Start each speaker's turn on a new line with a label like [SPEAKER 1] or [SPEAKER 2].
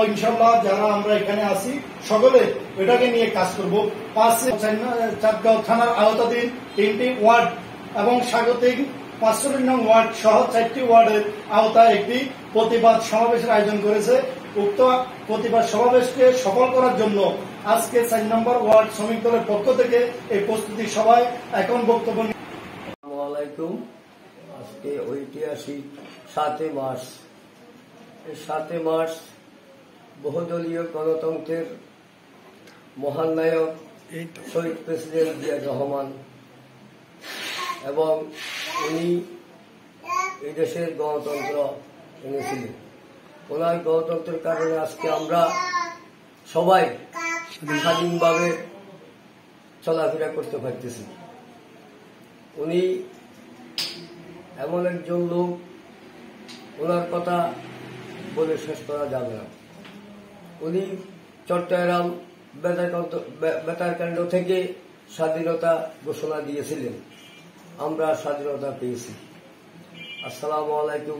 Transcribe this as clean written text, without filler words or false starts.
[SPEAKER 1] ইনশাল্লাহ যারা আমরা এখানে আছি সকলে এটাকে নিয়ে কাজ করব। 5 থানার আওতাধীন 3টি ওয়ার্ড এবং স্বাগতিক 45 নং ওয়ার্ড সহ 4টি ওয়ার্ডের আওতায় একটি প্রতিবাদ সমাবেশের আয়োজন করেছে। উক্ত প্রতিবাদ সমাবেশকে সফল করার জন্য আজকে 4 নম্বর ওয়ার্ড শ্রমিক দলের পক্ষ থেকে এই প্রস্তুতি সভায় এখন বক্তব্য।
[SPEAKER 2] আসসালামু আলাইকুম। আজকে ঐতিহাসিক 7 মার্চ। এই 7 মার্চ বহুদলীয় গণতন্ত্রের মহান নায়ক শহীদ প্রেসিডেন্ট জিয়া রহমান এবং উনি এই দেশের গণতন্ত্র এনেছিলেন। ওনার গণতন্ত্রের কারণে আজকে আমরা সবাই স্বাধীনভাবে চলাফেরা করতে পারতেছি। উনি এমন একজন লোক, ওনার কথা বলে শেষ করা যাবে না। উনি চট্টগ্রাম বেতারকাণ্ড থেকে স্বাধীনতা ঘোষণা দিয়েছিলেন, আমরা স্বাধীনতা পেয়েছি। আসসালামু আলাইকুম।